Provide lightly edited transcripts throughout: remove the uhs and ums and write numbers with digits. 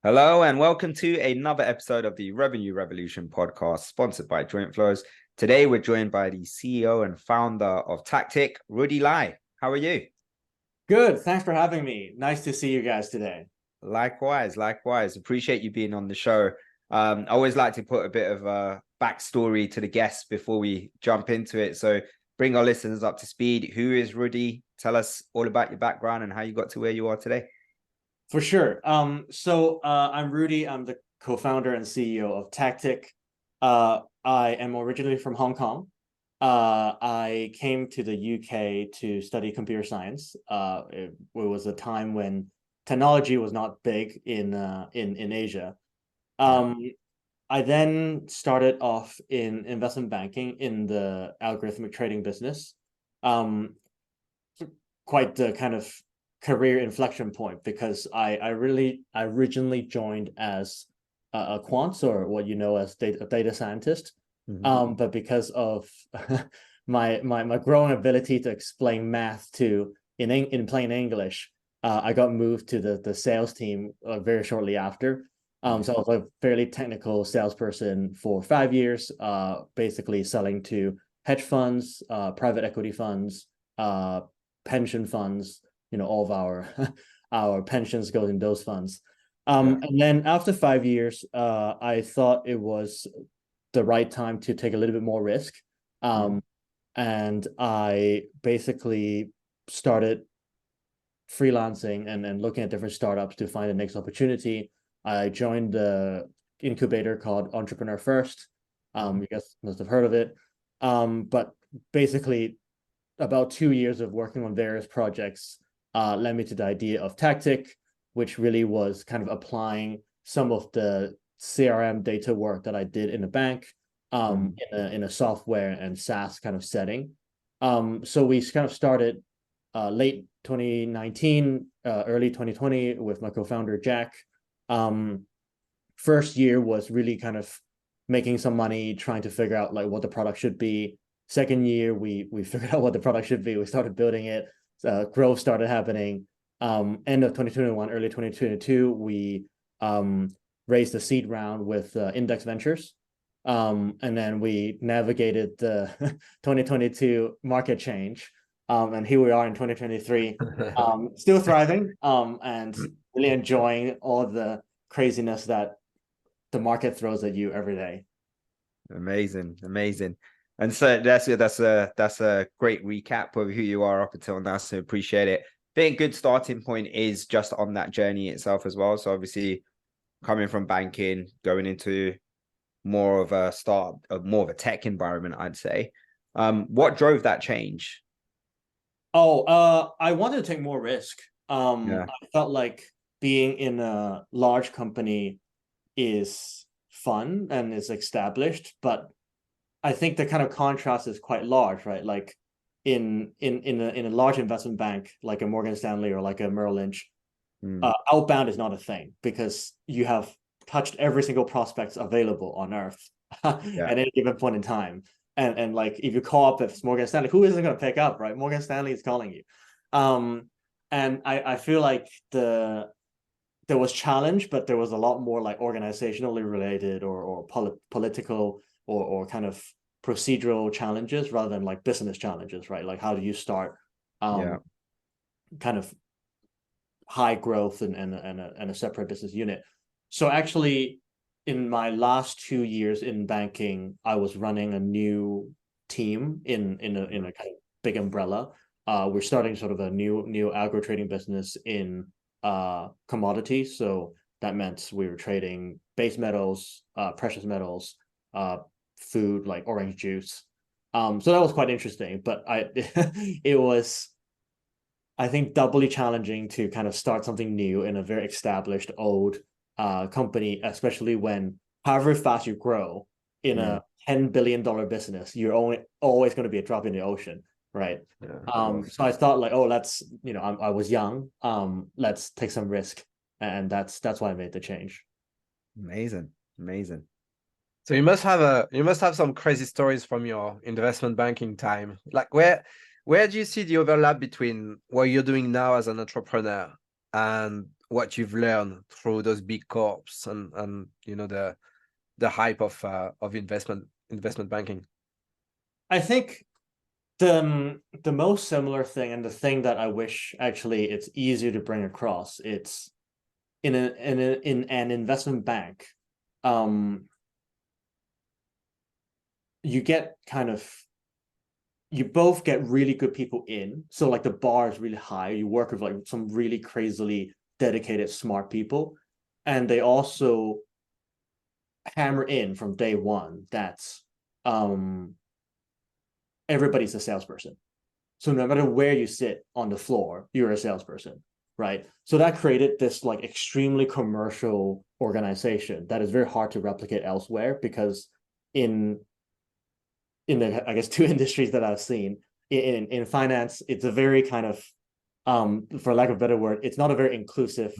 Hello and welcome to another episode of the Revenue Revolution podcast, sponsored by Joint Flows. Today, we're joined by the CEO and founder of Tactic, Rudy Lai. How are you? Good. Thanks for having me. Nice to see you guys today. Likewise. Appreciate you being on the show. I always like to put a bit of a backstory to the guests before we jump into it. So bring our listeners up to speed. Who is Rudy? Tell us all about your background and how you got to where you are today. For sure. I'm Rudy. I'm the co-founder and CEO of Tactic. I am originally from Hong Kong. I came to the UK to study computer science. It was a time when technology was not big in Asia. I then started off in investment banking in the algorithmic trading business. Quite the kind of career inflection point because I originally joined as a quant, or what you know as a data scientist. But because of my growing ability to explain math in plain English, I got moved to the sales team very shortly after. So I was a fairly technical salesperson for 5 years, basically selling to hedge funds, private equity funds, pension funds. All of our pensions go in those funds. And then after 5 years, I thought it was the right time to take a little bit more risk. And I basically started freelancing and looking at different startups to find the next opportunity. I joined the incubator called Entrepreneur First. You guys must have heard of it. But basically, about 2 years of working on various projects led me to the idea of Tactic, which really was kind of applying some of the CRM data work that I did in the bank in a software and SaaS kind of setting. So we kind of started late 2019, early 2020 with my co-founder, Jack. First year was really kind of making some money, trying to figure out like what the product should be. Second year, we figured out what the product should be. We started building it. Growth started happening. End of 2021, early 2022, we raised a seed round with Index Ventures. And then we navigated the 2022 market change. And here we are in 2023, still thriving and really enjoying all the craziness that the market throws at you every day. Amazing. And so that's a great recap of who you are up until now. So appreciate it. I think a good starting point is just on that journey itself as well. So obviously coming from banking, going into more of a tech environment, I'd say. What drove that change? I wanted to take more risk. I felt like being in a large company is fun and is established, but I think the kind of contrast is quite large, right? Like in a large investment bank, like a Morgan Stanley or like a Merrill Lynch, outbound is not a thing because you have touched every single prospect available on earth at any given point in time. And like if you call up with Morgan Stanley, who isn't going to pick up, right? Morgan Stanley is calling you. And I feel like there was challenge, but there was a lot more like organizationally related or political or kind of procedural challenges rather than like business challenges, right? Like how do you start kind of high growth and a separate business unit? So actually in my last 2 years in banking, I was running a new team in a kind of big umbrella. We're starting sort of a new algo trading business in commodities. So that meant we were trading base metals, precious metals, food like orange juice. So that was quite interesting, but it was, I think, doubly challenging to kind of start something new in a very established old company, especially when however fast you grow in a $10 billion business, you're always going to be a drop in the ocean, right? So I thought like, let's, I was young, let's take some risk, and that's why I made the change. Amazing. So you must have some crazy stories from your investment banking time. Like where do you see the overlap between what you're doing now as an entrepreneur and what you've learned through those big corps and you know the hype of investment banking? I think the most similar thing, and the thing that I wish actually it's easier to bring across, it's in an investment bank, you get kind of, you both get really good people in, so like the bar is really high, you work with like some really crazily dedicated smart people, and they also hammer in from day one that everybody's a salesperson. So no matter where you sit on the floor, you're a salesperson, right? So that created this like extremely commercial organization that is very hard to replicate elsewhere, because in the, I guess, two industries that I've seen, in finance, it's a very kind of, for lack of a better word, it's not a very inclusive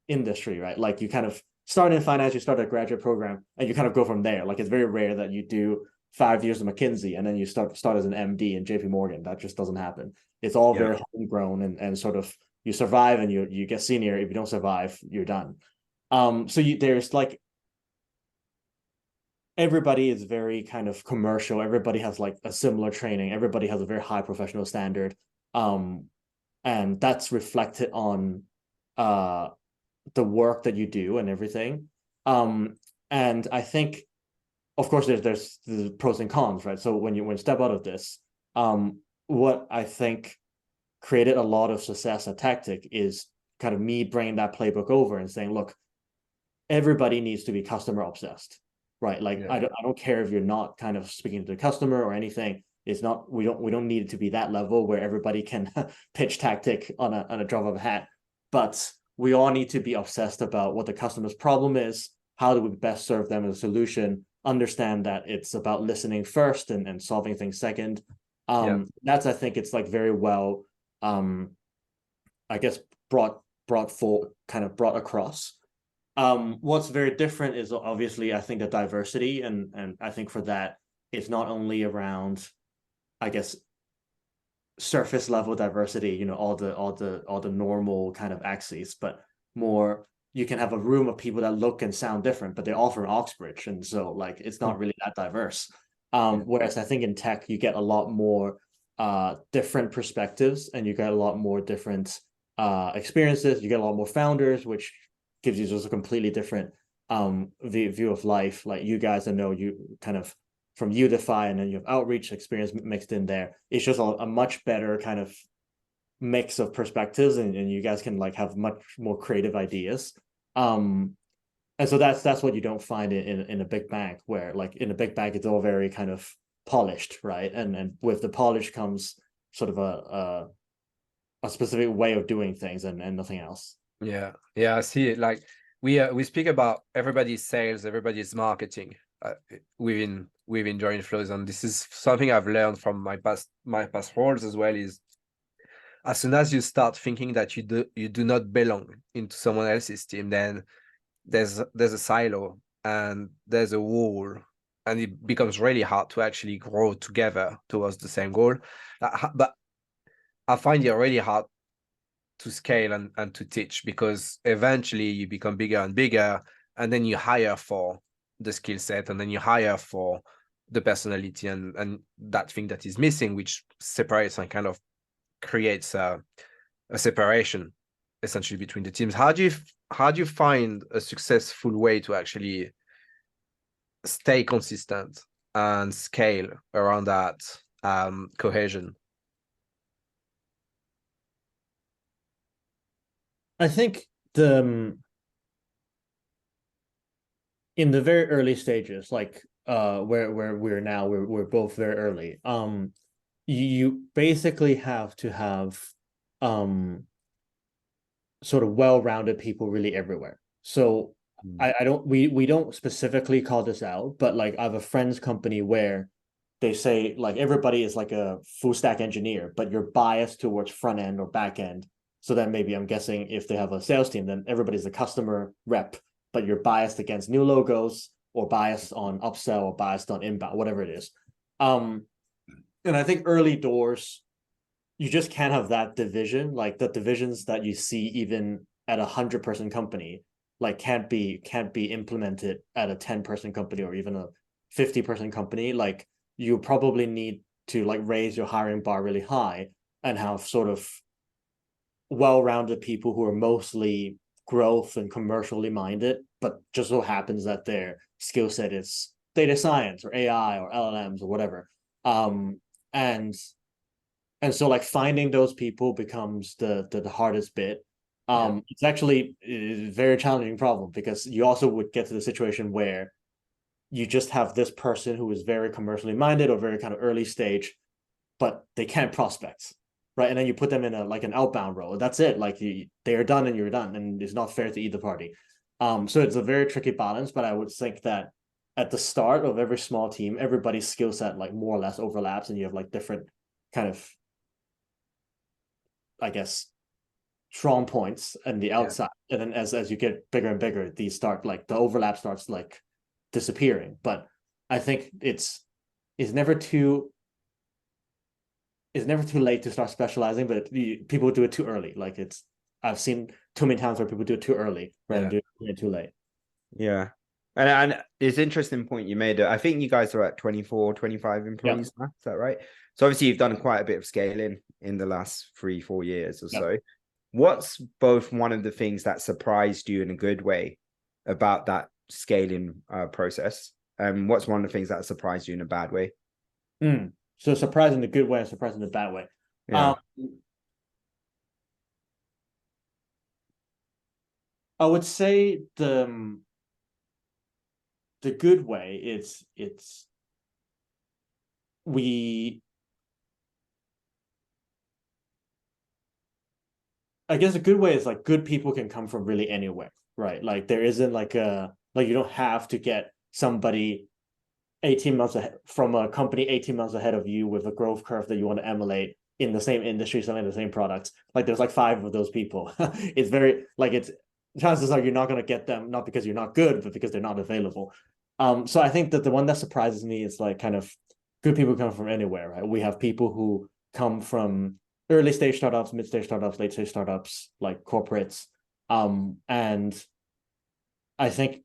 industry, right? Like you kind of start in finance, you start a graduate program, and you kind of go from there. Like it's very rare that you do 5 years of McKinsey and then you start as an MD in JP Morgan. That just doesn't happen. It's all very homegrown, and sort of you survive and you get senior. If you don't survive, you're done. So there's like, everybody is very kind of commercial. Everybody has like a similar training. Everybody has a very high professional standard. And that's reflected on the work that you do and everything. And I think, of course, there's the pros and cons, right? So when you step out of this, what I think created a lot of success at Tactic is kind of me bringing that playbook over and saying, look, everybody needs to be customer obsessed, right? Like I don't care if you're not kind of speaking to the customer or anything. It's not, we don't need it to be that level where everybody can pitch Tactic on a drop of a hat, but we all need to be obsessed about what the customer's problem is. How do we best serve them as a solution? Understand that it's about listening first and solving things second. That's, I think it's like very well, I guess, brought across. What's very different is obviously, I think, the diversity, and I think for that, it's not only around, I guess, surface level diversity, you know, all the normal kind of axes, but more, you can have a room of people that look and sound different, but they're all from Oxbridge, and so like it's not really that diverse. Whereas I think in tech you get a lot more different perspectives, and you get a lot more different experiences. You get a lot more founders, which gives you just a completely different view of life. Like you guys, I know you kind of from Udify, and then you have outreach experience mixed in there. It's just a much better kind of mix of perspectives, and you guys can like have much more creative ideas. And so that's what you don't find in a big bank, where like in a big bank it's all very kind of polished, right? And with the polish comes sort of a specific way of doing things, and nothing else. Yeah, I see it. Like we speak about everybody's sales, everybody's marketing within Join Flows, and this is something I've learned from my past roles as well. Is as soon as you start thinking that you do not belong into someone else's team, then there's a silo and there's a wall, and it becomes really hard to actually grow together towards the same goal. But I find it really hard to scale and to teach, because eventually you become bigger and bigger, and then you hire for the skill set, and then you hire for the personality and that thing that is missing, which separates and kind of creates a separation essentially between the teams. How do you find a successful way to actually stay consistent and scale around that cohesion? I think in the very early stages, like where we're now, we're both very early. You basically have to have sort of well-rounded people really everywhere. So I don't, we don't specifically call this out, but like I have a friend's company where they say like everybody is like a full stack engineer, but you're biased towards front end or back end. So then maybe, I'm guessing, if they have a sales team, then everybody's a customer rep, but you're biased against new logos, or biased on upsell, or biased on inbound, whatever it is. And I think early doors, you just can't have that division, like the divisions that you see even at 100-person company like can't be implemented at a 10-person company or even a 50-person company. Like you probably need to like raise your hiring bar really high and have sort of well-rounded people who are mostly growth and commercially minded, but just so happens that their skill set is data science or AI or LLMs or whatever. And so like finding those people becomes the hardest bit. It's actually a very challenging problem because you also would get to the situation where you just have this person who is very commercially minded or very kind of early stage, but they can't prospect, right? And then you put them in a like an outbound role. That's it. Like they are done and you're done, and it's not fair to either party. So it's a very tricky balance, but I would think that at the start of every small team, everybody's skill set like more or less overlaps, and you have like different kind of, I guess, strong points and the outside. And then as you get bigger and bigger, these start like the overlap starts like disappearing. But I think it's never too late to start specializing, but people do it too early. Like I've seen too many times where people do it too early rather than doing it too late. Yeah. And it's an interesting point you made. I think you guys are at 24, 25 employees now. Is that right? So obviously you've done quite a bit of scaling in the last 3-4 years or so. What's both one of the things that surprised you in a good way about that scaling process? And what's one of the things that surprised you in a bad way? So surprising in the good way and surprising in the bad way. Yeah. I would say the good way is I guess a good way is like good people can come from really anywhere, right? Like there isn't like you don't have to get somebody 18 months ahead from a company 18 months ahead of you with a growth curve that you want to emulate in the same industry, selling the same products. Like there's like 5 of those people. It's very like it's chances are you're not going to get them, not because you're not good, but because they're not available. So I think that the one that surprises me is like kind of good people come from anywhere, right? We have people who come from early stage startups, mid stage startups, late stage startups, like corporates. And I think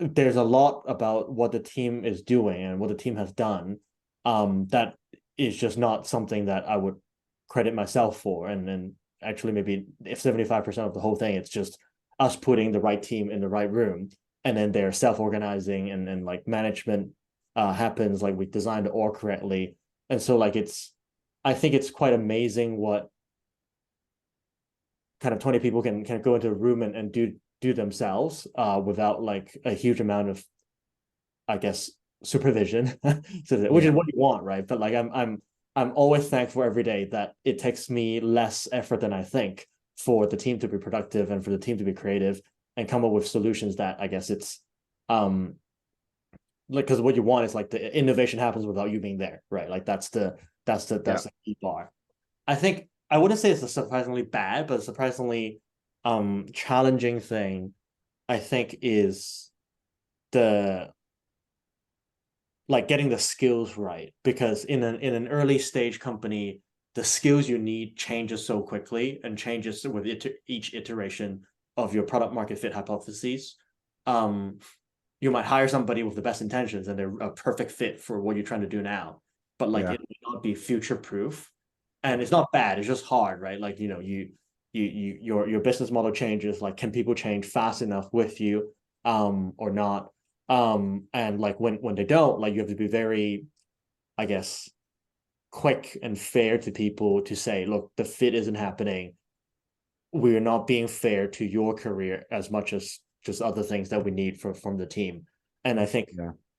there's a lot about what the team is doing and what the team has done that is just not something that I would credit myself for. And then actually maybe if 75% of the whole thing, it's just us putting the right team in the right room, and then they're self-organizing, and then like management happens, like we designed the org correctly. And so like I think it's quite amazing what kind of 20 people can go into a room and do themselves without like a huge amount of, I guess, supervision, which is what you want, right? But like I'm always thankful every day that it takes me less effort than I think for the team to be productive and for the team to be creative and come up with solutions that I guess it's like, because what you want is like the innovation happens without you being there, right? Like that's the key bar. I think I wouldn't say it's a surprisingly bad, but a surprisingly challenging thing, I think, is the like getting the skills right, because in an early stage company, the skills you need changes so quickly and changes with each iteration of your product market fit hypotheses. You might hire somebody with the best intentions and they're a perfect fit for what you're trying to do now, but like it may not be future proof. And it's not bad, it's just hard, right? Like, you know, your business model changes. Like, can people change fast enough with you or not? And like when they don't, like you have to be very, I guess, quick and fair to people to say, look, the fit isn't happening. We're not being fair to your career as much as just other things that we need from the team. And I think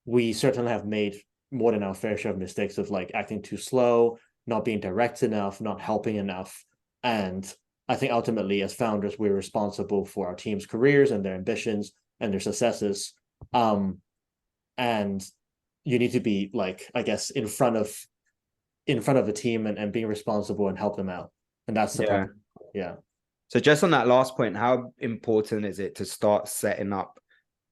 we certainly have made more than our fair share of mistakes of like acting too slow, not being direct enough, not helping enough. And I think ultimately as founders, we're responsible for our team's careers and their ambitions and their successes. And you need to be like, I guess, in front of the team and being responsible and help them out. And that's the part. Yeah. So just on that last point, how important is it to start setting up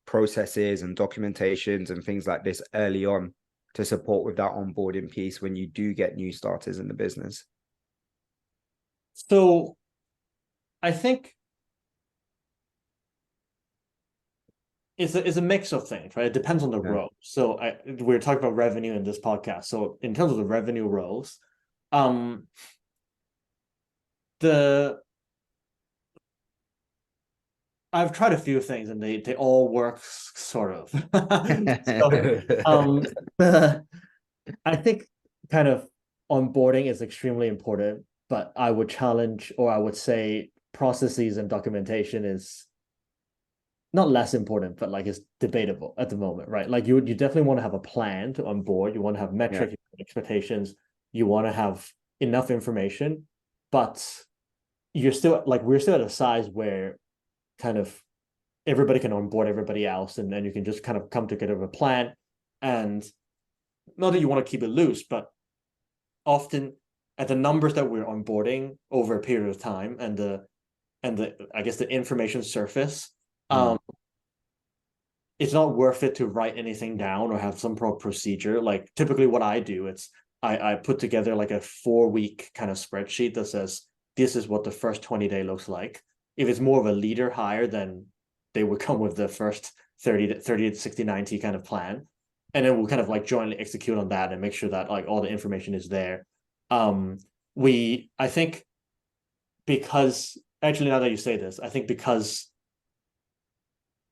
processes and documentations and things like this early on to support with that onboarding piece when you do get new starters in the business? So I think it's a mix of things, right? It depends on the role. So we're talking about revenue in this podcast. So in terms of the revenue roles, I've tried a few things and they all work sort of. So, I think kind of onboarding is extremely important, but I would challenge, or I would say processes and documentation is not less important, but like it's debatable at the moment, right? Like you definitely want to have a plan to onboard. You want to have metric expectations. You want to have enough information, but we're still at a size where kind of everybody can onboard everybody else, and then you can just kind of come together with a plan. And not that you want to keep it loose, but often at the numbers that we're onboarding over a period of time and the I guess the information surface, it's not worth it to write anything down or have some procedure. Like typically what I do, it's I put together like a 4-week kind of spreadsheet that says this is what the first 20-day looks like. If it's more of a leader hire, then they would come with the first 30 60 90 kind of plan, and then we'll kind of like jointly execute on that and make sure that like all the information is there. I think because actually now that you say this, I think because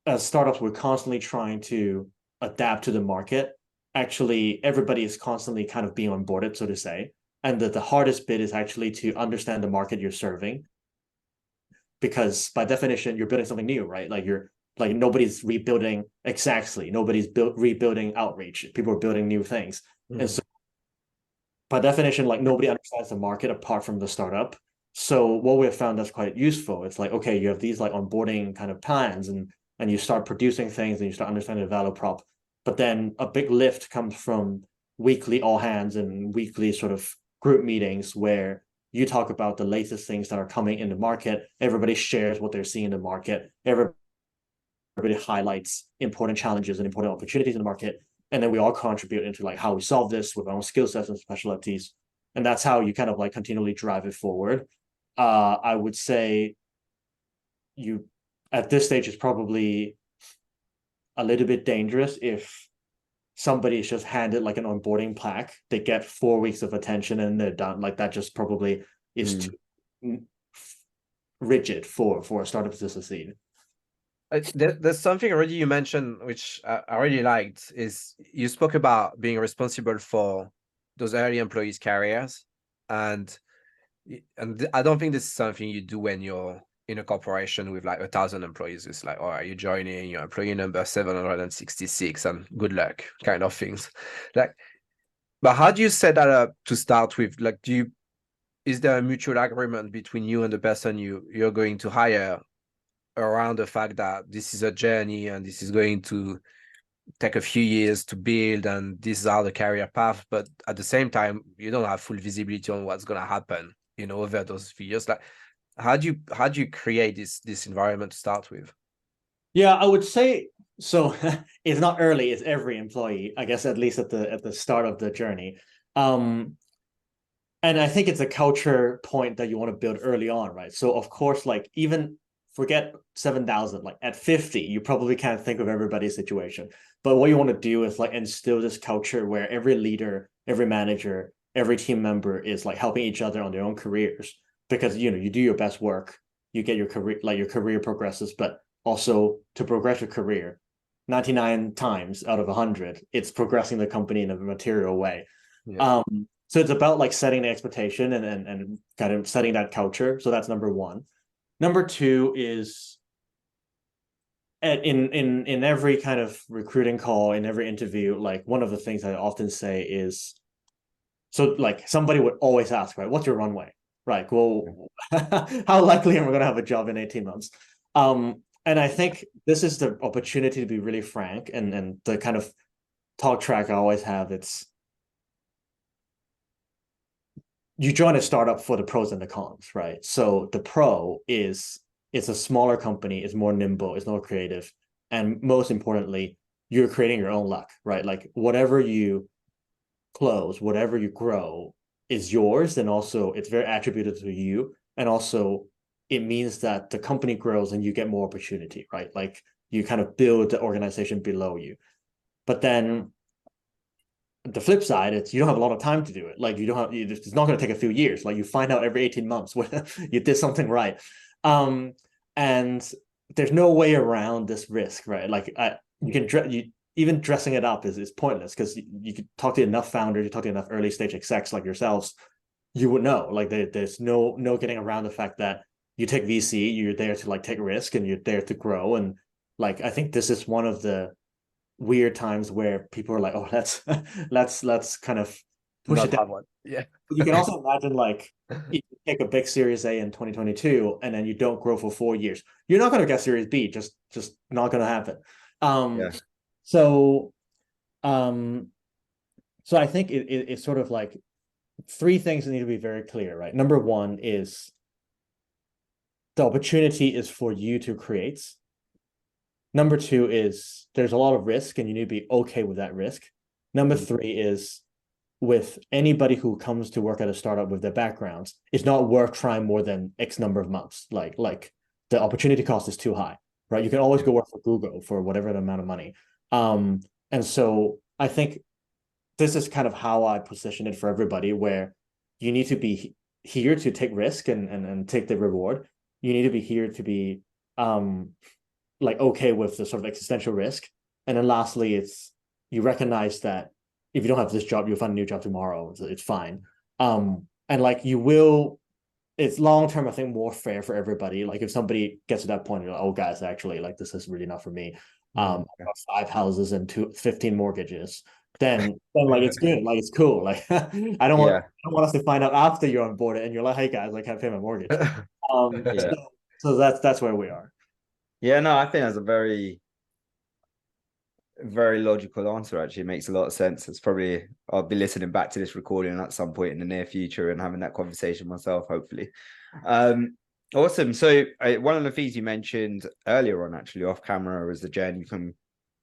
as startups we're constantly trying to adapt to the market, actually everybody is constantly kind of being onboarded, so to say, and the hardest bit is actually to understand the market you're serving, because by definition you're building something new, right? Like nobody's rebuilding exactly, nobody's rebuilding outreach, people are building new things. And so by definition, like nobody understands the market apart from the startup. So what we have found that's quite useful, it's like, okay, you have these like onboarding kind of plans, and you start producing things and you start understanding the value prop, but then a big lift comes from weekly all hands and weekly sort of group meetings where you talk about the latest things that are coming in the market. Everybody shares what they're seeing in the market. Everybody highlights important challenges and important opportunities in the market. And then we all contribute into like how we solve this with our own skill sets and specialties. And that's how you kind of like continually drive it forward. I would say you at this stage is probably a little bit dangerous if somebody is just handed like an onboarding plaque, they get 4 weeks of attention and they're done. Like that just probably is too rigid for a startup to succeed. There's something already you mentioned which I really liked, is you spoke about being responsible for those early employees' careers, and I don't think this is something you do when you're in a corporation with like 1,000 employees. It's like, oh, are you joining your employee number 766 and good luck kind of things. Like, but how do you set that up to start with? Like, is there a mutual agreement between you and the person you're going to hire around the fact that this is a journey and this is going to take a few years to build and these are the career path, but at the same time you don't have full visibility on what's going to happen, over those few years? Like, how do you create this environment to start with? Yeah, I would say so. It's not early, it's every employee, I guess, at least at the start of the journey. And I think it's a culture point that you want to build early on, right? So of course, like even forget 7,000, like at 50 you probably can't think of everybody's situation, but what you want to do is like instill this culture where every leader, every manager, every team member is like helping each other on their own careers, because you do your best work, you get your career, like your career progresses, but also to progress your career 99 times out of 100 it's progressing the company in a material way. So it's about like setting the expectation and kind of setting that culture. So that's number one. Number two is in every kind of recruiting call, in every interview, like one of the things I often say is, so like somebody would always ask, right, what's your runway? Right. Well, how likely am I going to have a job in 18 months? And I think this is the opportunity to be really frank, and the kind of talk track I always have, it's you join a startup for the pros and the cons, right? So the pro is it's a smaller company, it's more nimble, it's more creative, and most importantly, you're creating your own luck, right? Like whatever you close, whatever you grow is yours, and also it's very attributed to you, and also it means that the company grows and you get more opportunity, right? Like you kind of build the organization below you. But then the flip side, it's you don't have a lot of time to do it. Like you don't have, it's not going to take a few years. Like you find out every 18 months whether you did something right. And there's no way around this risk, right? Like you can even dressing it up is pointless, because you could talk to enough founders, you talk to enough early stage execs like yourselves, you would know. Like there's no getting around the fact that you take VC, you're there to like take risk and you're there to grow. And like I think this is one of the weird times where people are like, oh, let's kind of push Not it down. have one. Yeah. You can also imagine like if you take a big Series A in 2022 and then you don't grow for 4 years, you're not going to get Series B. Just not going to happen. Yeah. So I think it's sort of like three things that need to be very clear, right? Number one is the opportunity is for you to create. Number two is there's a lot of risk and you need to be okay with that risk. Number three is with anybody who comes to work at a startup with their backgrounds, it's not worth trying more than X number of months. Like the opportunity cost is too high, right? You can always go work for Google for whatever the amount of money. And so I think this is kind of how I position it for everybody, where you need to be here to take risk and take the reward. You need to be here to be like okay with the sort of existential risk. And then lastly, it's you recognize that if you don't have this job, you'll find a new job tomorrow. It's fine. And like you will, it's long term, I think, more fair for everybody. Like if somebody gets to that point, you're like, oh guys, actually, like this is really not for me. I've got 5 houses and 15 mortgages. Then like it's good, like it's cool. Like I don't want us to find out after you're on board and you're like, hey guys, I can't pay my mortgage. So that's where we are. Yeah, no, I think that's a very, very logical answer. Actually, it makes a lot of sense. It's probably I'll be listening back to this recording at some point in the near future and having that conversation myself, hopefully. Awesome. So one of the things you mentioned earlier on, actually off camera, is the journey from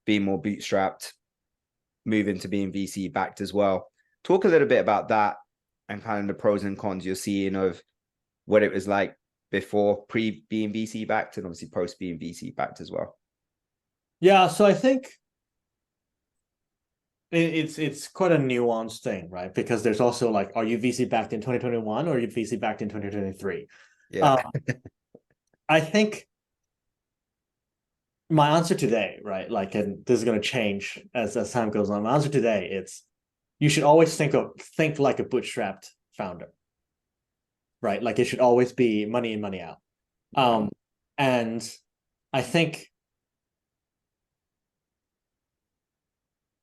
being more bootstrapped, moving to being VC backed as well. Talk a little bit about that and kind of the pros and cons you're seeing of what it was like before pre being VC backed and obviously post being VC backed as well. Yeah, so I think it's quite a nuanced thing, right? Because there's also like, are you VC backed in 2021 or are you VC backed in 2023? Yeah. I think my answer today, right? Like, and this is going to change as time goes on. My answer today, it's you should always think like a bootstrapped founder, right? Like it should always be money in, money out. And I think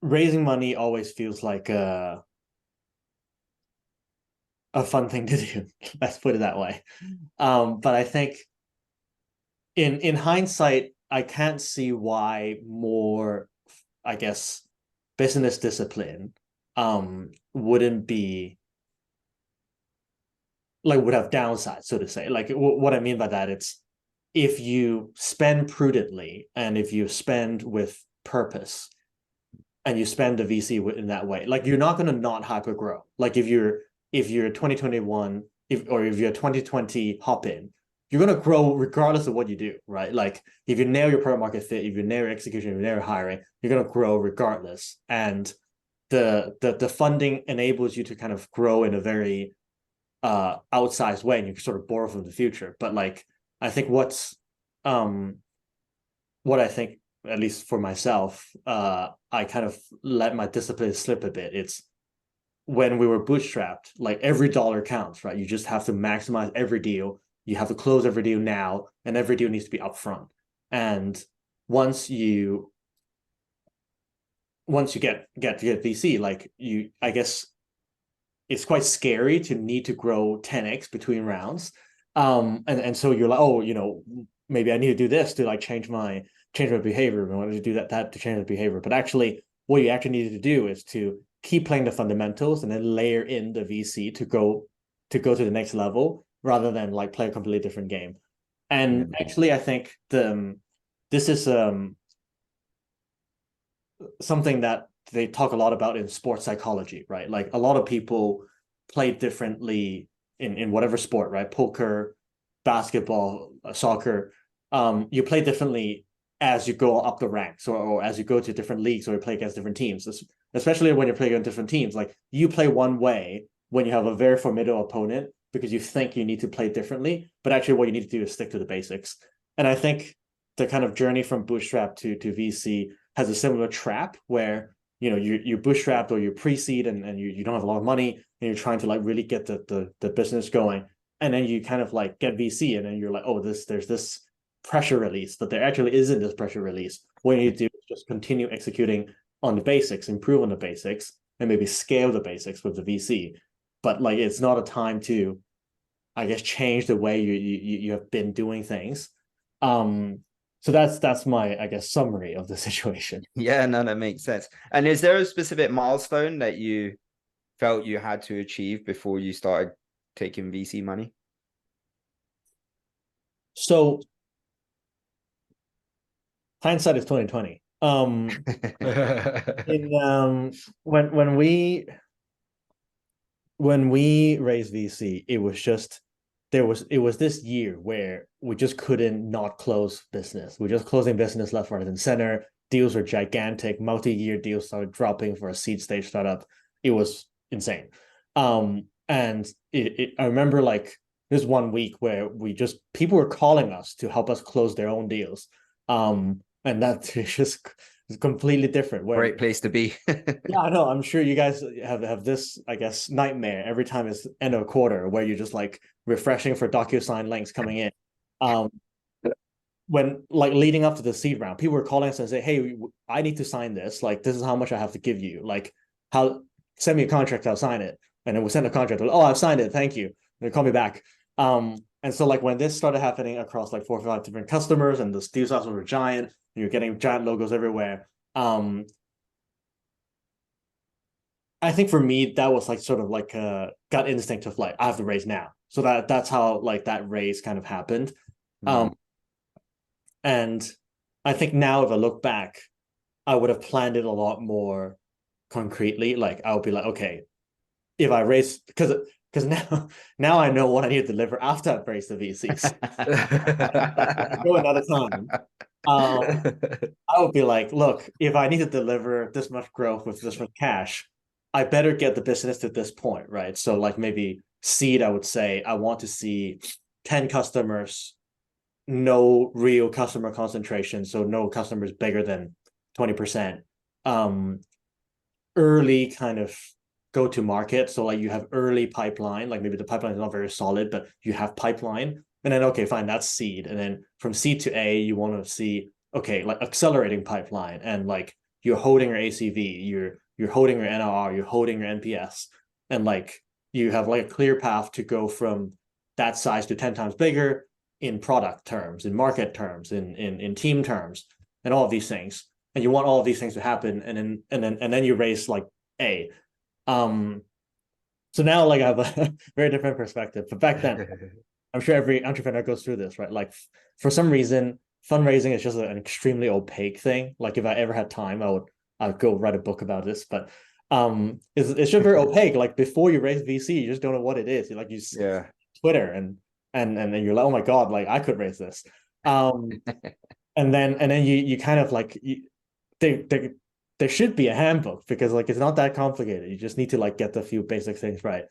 raising money always feels like a fun thing to do. Let's put it that way. But I think in hindsight, I can't see why more, I guess, business discipline wouldn't be like would have downsides, so to say. Like what I mean by that, it's if you spend prudently and if you spend with purpose and you spend the VC in that way, like you're not going to not hyper grow. Like if you're 2021 or if you're 2020 hop in, you're going to grow regardless of what you do, right? Like if you nail your product market fit, if you nail your execution, if you nail your hiring, you're going to grow regardless. And the funding enables you to kind of grow in a very outsized way, and you can sort of borrow from the future. But like I think what I think, at least for myself, I kind of let my discipline slip a bit. It's when we were bootstrapped, like every dollar counts, right? You just have to maximize every deal. You have to close every deal now, and every deal needs to be upfront. And once you get VC, like I guess it's quite scary to need to grow 10x between rounds. And so you're like, oh, maybe I need to do this to like change my behavior. I wanted to do that to change the behavior. But actually, what you actually needed to do is to keep playing the fundamentals and then layer in the VC to go to the next level, rather than like play a completely different game. And actually, I think this is something that they talk a lot about in sports psychology, right? Like a lot of people play differently in whatever sport, right? Poker, basketball, soccer, you play differently as you go up the ranks, or as you go to different leagues, or you play against different teams. Especially when you're playing against different teams, like you play one way when you have a very formidable opponent because you think you need to play differently, but actually what you need to do is stick to the basics. And I think the kind of journey from bootstrap to VC has a similar trap where, you know, you're bootstrapped or you're pre-seed and you don't have a lot of money and you're trying to like really get the business going. And then you kind of like get VC and then you're like, oh, there's this pressure release, but there actually isn't this pressure release. What you need to do is just continue executing on the basics, improve on the basics, and maybe scale the basics with the VC. But like, it's not a time to, I guess, change the way you have been doing things. So that's my, I guess, summary of the situation. Yeah, no, that makes sense. And is there a specific milestone that you felt you had to achieve before you started taking VC money? So hindsight is 2020. When we raised VC, it was just it was this year where we just couldn't not close business. We're just closing business left, right, and center. Deals were gigantic. Multi-year deals started dropping for a seed stage startup. It was insane. And I remember like this one week where people were calling us to help us close their own deals. And that's just completely different. Great place to be. Yeah, I know. I'm sure you guys have this, I guess, nightmare every time it's end of a quarter where you're just like refreshing for DocuSign links coming in. When like leading up to the seed round, people were calling us and say, "Hey, I need to sign this. Like, this is how much I have to give you. Like, send me a contract, I'll sign it." And then we send a contract. Oh, I've signed it. Thank you. And they call me back. And so like when this started happening across like 4 or 5 different customers, and the deal sizes were giant, and you're getting giant logos everywhere. I think for me, that was like sort of like a gut instinct of like, I have to raise now. So that's how like that raise kind of happened. And I think now if I look back, I would have planned it a lot more concretely. Like I would be like, okay, if I raise, because now I know what I need to deliver after I've raised the VCs. Go another time. I would be like, look, if I need to deliver this much growth with this much cash, I better get the business to this point, right? So like maybe seed, I would say I want to see 10 customers, no real customer concentration, so no customers bigger than 20%. Early kind of go to market, so like you have early pipeline, like maybe the pipeline is not very solid, but you have pipeline, and then okay, fine, that's seed. And then from seed to A, you want to see, okay, like accelerating pipeline, and like you're holding your ACV, you're holding your NRR, you're holding your NPS, and like you have like a clear path to go from that size to 10 times bigger in product terms, in market terms, in team terms, and all of these things. And you want all of these things to happen, and then you raise like A. So now like I have a very different perspective. But back then, I'm sure every entrepreneur goes through this, right? Like for some reason, fundraising is just an extremely opaque thing. Like if I ever had time, I'd go write a book about this. But it's just very opaque. Like before you raise VC, you just don't know what it is. Like you Twitter and then you're like, oh my God, like I could raise this. And then you kind of like there should be a handbook, because like it's not that complicated. You just need to like get the few basic things right.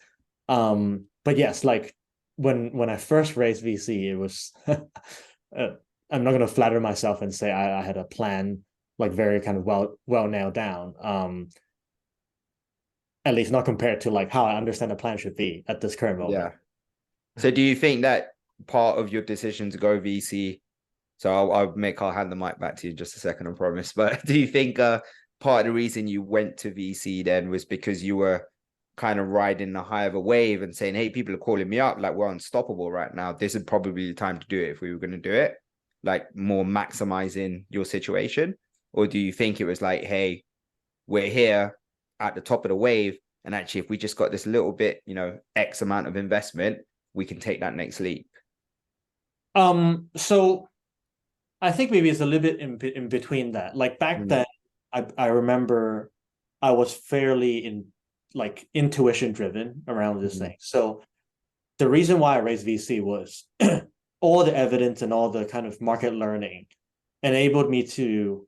But yes, like when I first raised VC, it was I'm not going to flatter myself and say I had a plan like very kind of well nailed down. At least not compared to like how I understand the plan should be at this current moment. Yeah. So do you think that part of your decision to go VC, so I'll hand the mic back to you in just a second, I promise, but do you think part of the reason you went to VC then was because you were kind of riding the high of a wave and saying, hey, people are calling me up, like we're unstoppable right now, this is probably the time to do it if we were going to do it, like more maximizing your situation? Or do you think it was like, hey, we're here at the top of the wave, and actually if we just got this little bit, X amount of investment, we can take that next leap? So I think maybe it's a little bit in between that. Like back then, I remember I was fairly intuition driven around this thing. So the reason why I raised VC was all the evidence and all the kind of market learning enabled me to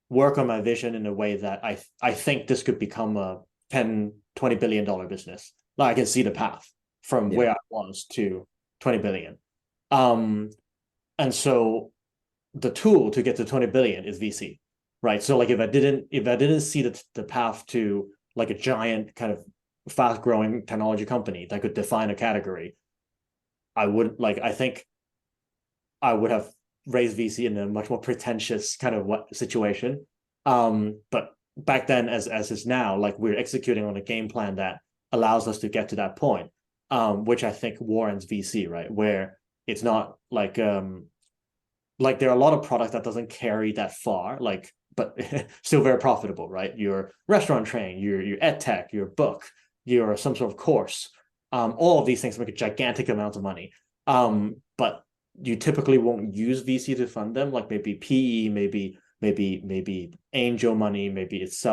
work on my vision in a way that I think this could become a 10, $20 billion business. Like I can see the path from where I was to 20 billion. And so the tool to get to 20 billion is VC, right? So like if I didn't see the path to like a giant kind of fast growing technology company that could define a category, I think I would have raised VC in a much more pretentious kind of situation. But back then, as is now, like we're executing on a game plan that allows us to get to that point, which I think warrants VC, right? Where it's not like there are a lot of products that doesn't carry that far, like, but still very profitable, right? Your restaurant train, your ed tech, your book, your some sort of course. All of these things make a gigantic amount of money. But you typically won't use VC to fund them, like maybe PE, maybe angel money, maybe it's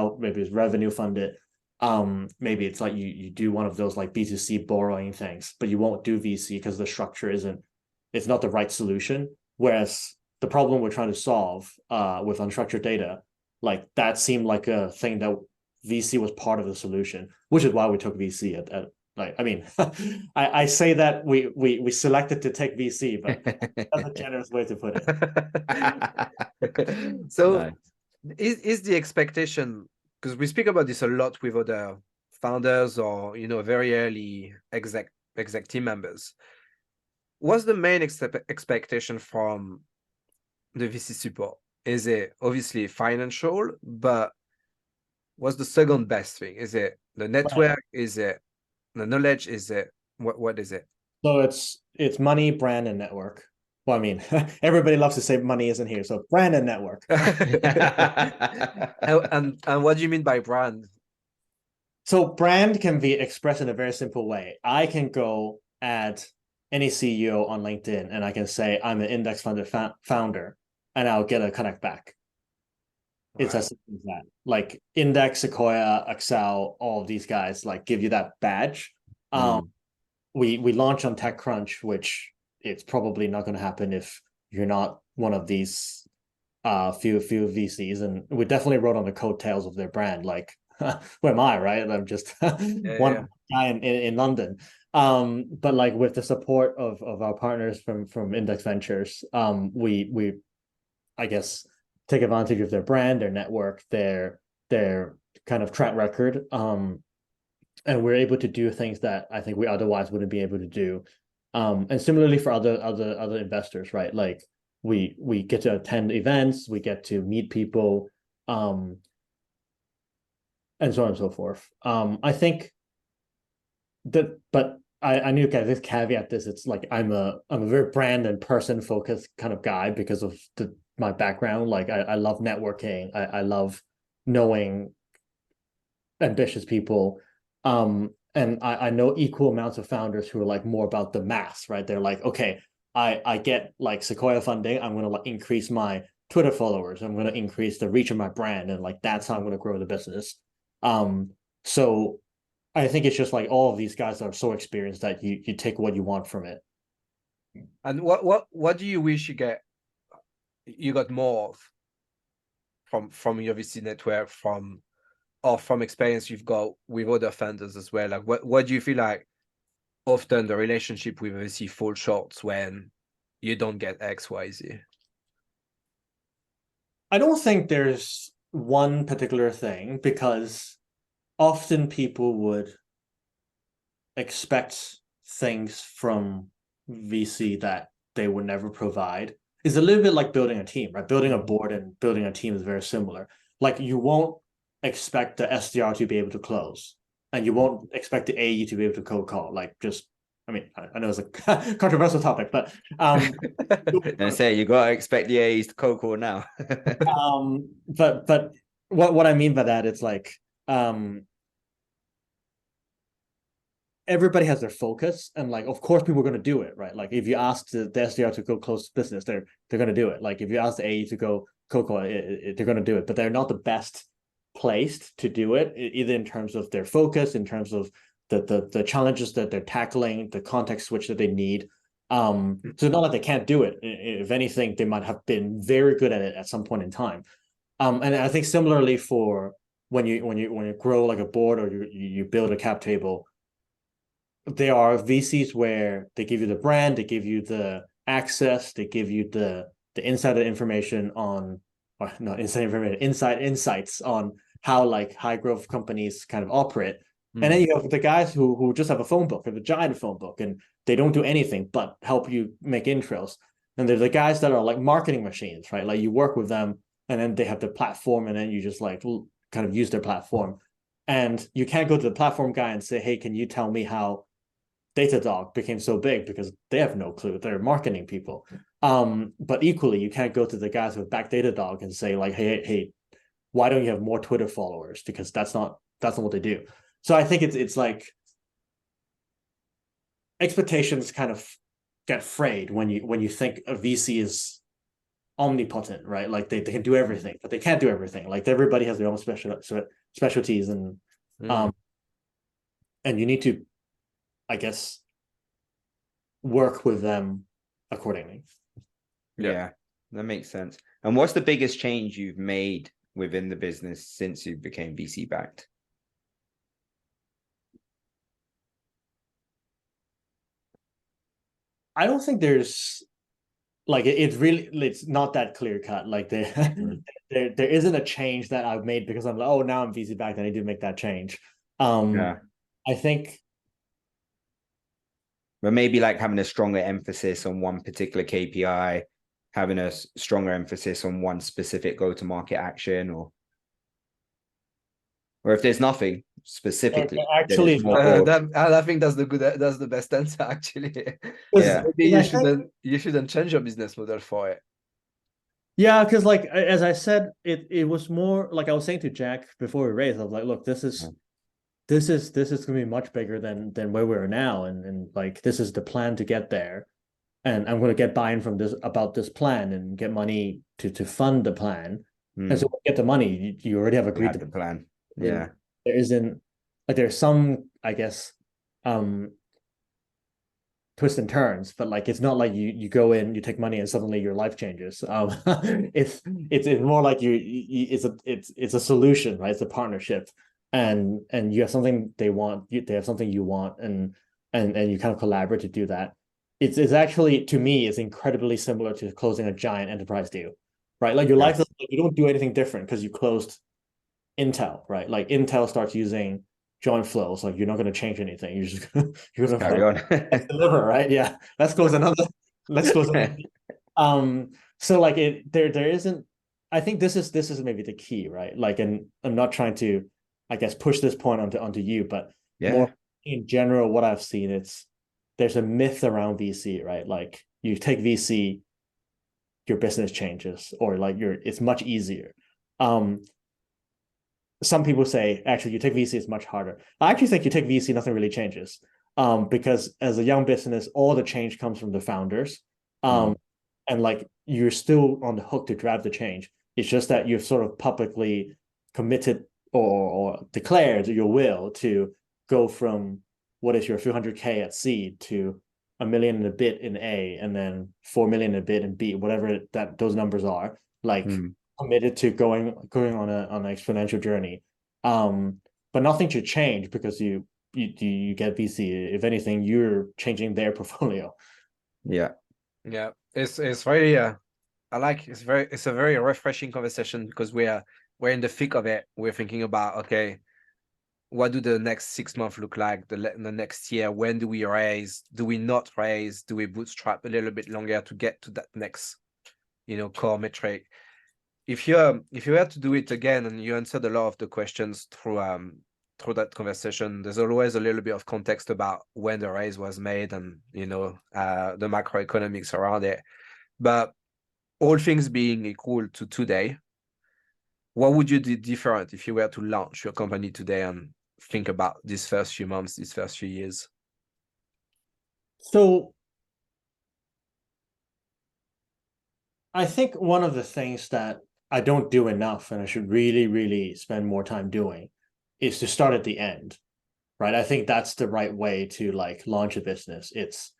revenue funded. Maybe it's like you do one of those like B2C borrowing things, but you won't do VC because the structure it's not the right solution. Whereas the problem we're trying to solve with unstructured data, like that seemed like a thing that VC was part of the solution, which is why we took VC at like, I mean, I say that we selected to take VC, but that's a generous way to put it. So nice. Is the expectation, because we speak about this a lot with other founders or, very early exec team members. What's the main expectation from the VC support? Is it obviously financial, but what's the second best thing? Is it the network? Right. Is it the knowledge? Is it what is it? So it's money, brand, and network. Well, I mean, everybody loves to say money isn't here. So brand and network. and what do you mean by brand? So brand can be expressed in a very simple way. I can go at any CEO on LinkedIn and I can say I'm an index funded founder, and I'll get a connect back. Right. It's as simple as that. Like Index, Sequoia, Excel, all of these guys like give you that badge. We launch on TechCrunch, which it's probably not going to happen if you're not one of these few VCs, and we definitely rode on the coattails of their brand. Like, who am I, right? I'm just one guy in London. But like with the support of our partners from Index Ventures, we I guess take advantage of their brand, their network, their kind of track record, and we're able to do things that I think we otherwise wouldn't be able to do. And similarly for other investors, right? Like we get to attend events, we get to meet people, and so on and so forth. I think that, but I need to this caveat this. It's like I'm a very brand and person focused kind of guy because of my background. Like I love networking. I love knowing ambitious people. And I know equal amounts of founders who are like more about the mass, right? They're like, okay, I get like Sequoia funding. I'm going to like increase my Twitter followers. I'm going to increase the reach of my brand. And like, that's how I'm going to grow the business. So I think it's just like all of these guys are so experienced that you take what you want from it. And what do you wish you got more of from your VC network, from experience you've got with other founders as well? Like what do you feel like often the relationship with VC falls short when you don't get X, Y, Z? I don't think there's one particular thing, because often people would expect things from VC that they would never provide. It's a little bit like building a team, right? Building a board and building a team is very similar. Like you won't expect the SDR to be able to close, and you won't expect the AE to be able to cold call. Like just, I mean, I know it's a controversial topic, but I say you gotta expect the AEs to cold call now. But what I mean by that, it's like everybody has their focus, and like of course people are going to do it, right? Like if you ask the SDR to go close business, they're going to do it. Like if you ask the AE to go cold call, they're going to do it, but they're not the best placed to do it, either in terms of their focus, in terms of the challenges that they're tackling, the context switch that they need. So it's not like they can't do it. If anything, they might have been very good at it at some point in time. And I think similarly for when you grow like a board or you build a cap table, there are VCs where they give you the brand, they give you the access, they give you the insider information on, or not inside information, inside insights on how like high growth companies kind of operate. And then you have the guys who just have a phone book, have a giant phone book, and they don't do anything but help you make intros. And they're the guys that are like marketing machines, right? Like you work with them, and then they have the platform, and then you just like kind of use their platform. And you can't go to the platform guy and say, hey, can you tell me how Datadog became so big, because they have no clue. They're marketing people. But equally, you can't go to the guys who back Datadog and say like, hey, why don't you have more Twitter followers? Because that's not what they do. So I think it's like expectations kind of get frayed when you think a VC is omnipotent, right? Like they can do everything, but they can't do everything. Like everybody has their own specialties, and and you need to, I guess, work with them accordingly. Yeah, that makes sense. And what's the biggest change you've made within the business since you became VC backed? I don't think there's like it's not that clear cut. Like there isn't a change that I've made because I'm like, oh, now I'm VC backed, I need to make that change. I think, but maybe like having a stronger emphasis on one particular KPI, having a stronger emphasis on one specific go-to-market action, or if there's nothing specifically. Actually, I think that's the best answer actually. Yeah, maybe you shouldn't change your business model for it. Yeah, because like as I said, it was more like I was saying to Jack before we raised. I was like, look, this is gonna be much bigger than where we are now, and like this is the plan to get there, and I'm gonna get buy-in from this about this plan and get money to fund the plan. And so get the money, you already have agreed to the plan. Yeah, there isn't like there's some, I guess, twists and turns, but like it's not like you go in, you take money, and suddenly your life changes. It's more like it's a solution, right? It's a partnership, and you have something they want, they have something you want, and you kind of collaborate to do that. It's actually, to me, it's incredibly similar to closing a giant enterprise deal, right? Like your life, you don't do anything different because you closed Intel, right? Like Intel starts using joint flows, like you're not going to change anything. You're gonna carry on. deliver, right? Yeah. Let's close another. So like there isn't, I think this is maybe the key, right? Like, and I'm not trying to, I guess, push this point onto you, but more in general, what I've seen, there's a myth around VC, right? Like you take VC, your business changes, or like it's much easier. Some people say, actually, you take VC, it's much harder. I actually think you take VC, nothing really changes. Because as a young business, all the change comes from the founders. And like you're still on the hook to drive the change. It's just that you've sort of publicly committed or declared your will to go from what is your few hundred K at seed to $1 million and a bit in A, and then 4 million and a bit in B, whatever those numbers are. Like committed to going on an exponential journey. But nothing should change because you get VC. If anything, you're changing their portfolio. Yeah. It's really it's a very refreshing conversation, because we're in the thick of it. We're thinking about, okay, what do the next 6 months look like? The next year, when do we raise? Do we not raise? Do we bootstrap a little bit longer to get to that next, core metric? If you had to do it again, and you answered a lot of the questions through that conversation, there's always a little bit of context about when the raise was made and the macroeconomics around it. But all things being equal to today, what would you do different if you were to launch your company today and think about these first few months, these first few years? So I think one of the things that I don't do enough, and I should really, really spend more time doing, is to start at the end, right? I think that's the right way to like launch a business. It's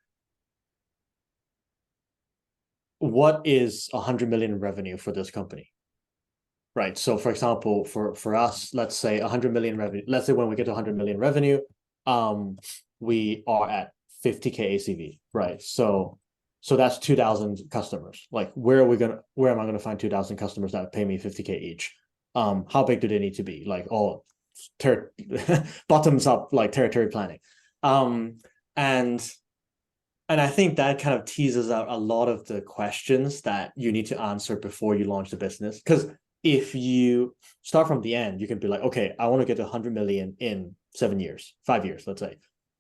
what is 100 million in revenue for this company? Right. So for example, for us, let's say 100 million revenue. Let's say when we get to 100 million revenue, we are at 50K ACV, right? So that's 2,000 customers. Like where am I gonna find 2,000 customers that pay me 50K each? How big do they need to be? Like all bottoms up, like territory planning. And I think that kind of teases out a lot of the questions that you need to answer before you launch the business. Because if you start from the end, you can be like, okay, I want to get to 100 million in 7 years, 5 years, let's say.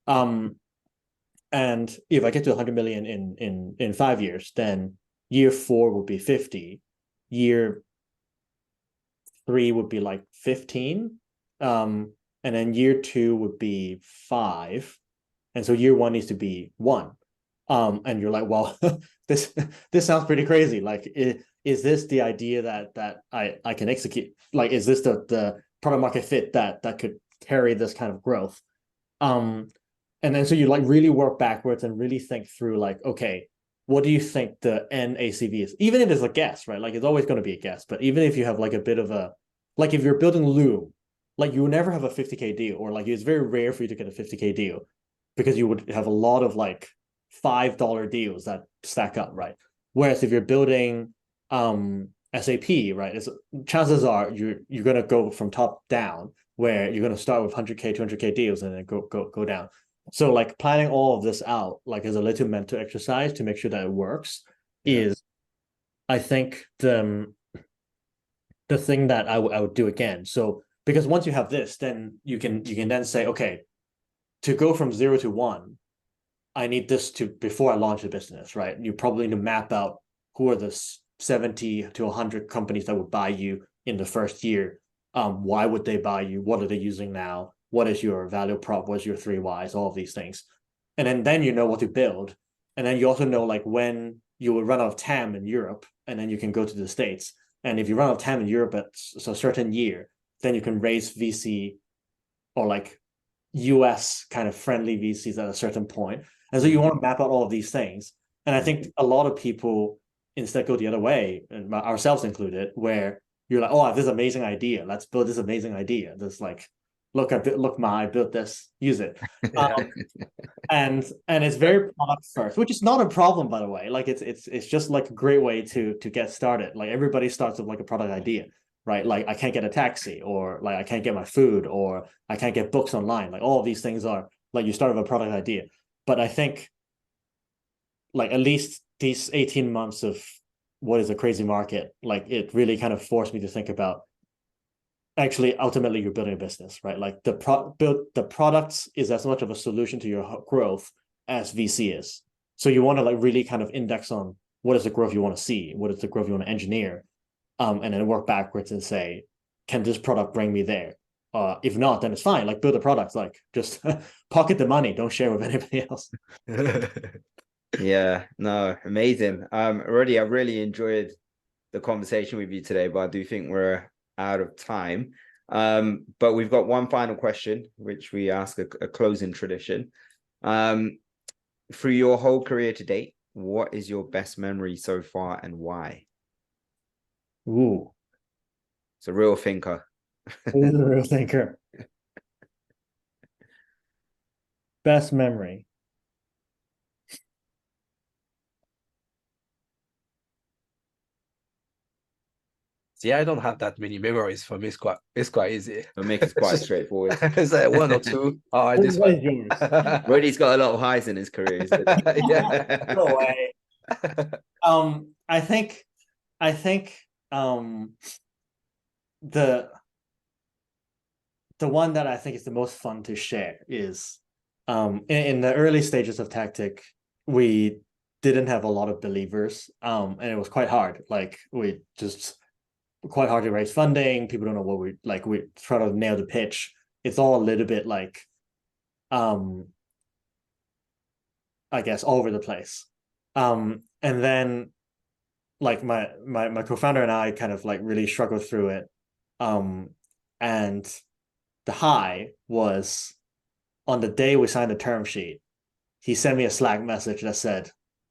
And if I get to 100 million in 5 years, then year 4 would be 50, year 3 would be like 15, and then year 2 would be 5, and so year 1 needs to be 1. And you're like, well, this sounds pretty crazy. Like, is this the idea that I can execute? Like, is this the product market fit that could carry this kind of growth? And then so you like really work backwards and really think through like, okay, what do you think the end ACV is? Even if it's a guess, right? Like it's always going to be a guess, but even if you have like a bit of a, like if you're building Loom, like you will never have a 50K deal, or like it's very rare for you to get a 50K deal because you would have a lot of like $5 deals that stack up, right? Whereas if you're building SAP, right, chances are you're gonna go from top down, where you're gonna start with 100K, 200K deals, and then go down. So like planning all of this out, like as a little mental exercise to make sure that it works, is, I think, the thing that I would do again. So because once you have this, then you can then say, okay, to go from 0 to 1. I need this before I launch the business, right? You probably need to map out who are the 70 to 100 companies that would buy you in the first year. Why would they buy you? What are they using now? What is your value prop? What's your 3 whys? All of these things. And then you know what to build. And then you also know like when you will run out of TAM in Europe, and then you can go to the States. And if you run out of TAM in Europe at a certain year, then you can raise VC or like US kind of friendly VCs at a certain point. And so you want to map out all of these things. And I think a lot of people instead go the other way, and ourselves included, where you're like, oh, I have this amazing idea. Let's build this amazing idea. This like, I built this, use it. And it's very product first, which is not a problem, by the way. Like it's just like a great way to get started. Like everybody starts with like a product idea, right? Like I can't get a taxi, or like I can't get my food, or I can't get books online. Like all of these things are like you start with a product idea. But I think like at least these 18 months of what is a crazy market, like it really kind of forced me to think about, actually, ultimately you're building a business, right? Like the products is as much of a solution to your growth as VC is. So you want to like really kind of index on what is the growth you want to see, what is the growth you want to engineer, and then work backwards and say, can this product bring me there? If not, then it's fine. Like build a product, like just pocket the money, don't share with anybody else. Yeah, no, amazing. Rudy, I really enjoyed the conversation with you today, but I do think we're out of time. But we've got one final question, which we ask a closing tradition. Through your whole career to date, what is your best memory so far and why? Ooh. It's a real thinker. He's a real thinker. Best memory. Yeah, I don't have that many memories. For me, it's quite easy. For me, it's quite straightforward. It's like 1 or 2. Oh, this What one. is yours? Rudy's got a lot of highs in his career. Yeah. No way. I think the one that I think is the most fun to share is in the early stages of Tactic, we didn't have a lot of believers, and it was quite hard. Like we just quite hard to raise funding. People don't know what we like. We try to nail the pitch. It's all a little bit like, I guess, all over the place. And then like my co-founder and I kind of like really struggled through it. And the high was on the day we signed the term sheet, he sent me a Slack message that said,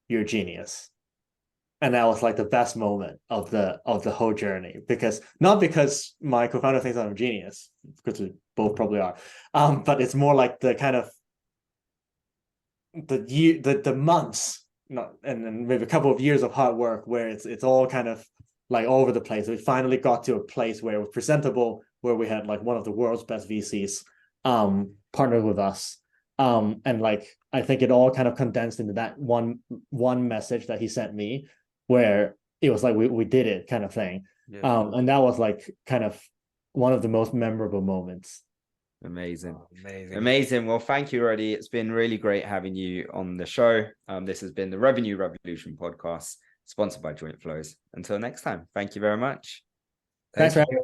"You're a genius." And that was like the best moment of the whole journey, not because my co-founder thinks I'm a genius, because we both probably are, but it's more like the kind of the months, not and then maybe a couple of years of hard work where it's all kind of like all over the place. We finally got to a place where it was presentable, where we had like one of the world's best VCs partnered with us. And like I think it all kind of condensed into that one message that he sent me, where it was like we did it kind of thing. Yeah. And that was like kind of one of the most memorable moments. Amazing. Amazing. Amazing. Well, thank you, Rudy. It's been really great having you on the show. This has been the Revenue Revolution podcast, sponsored by Joint Flows. Until next time, thank you very much. Thanks for you.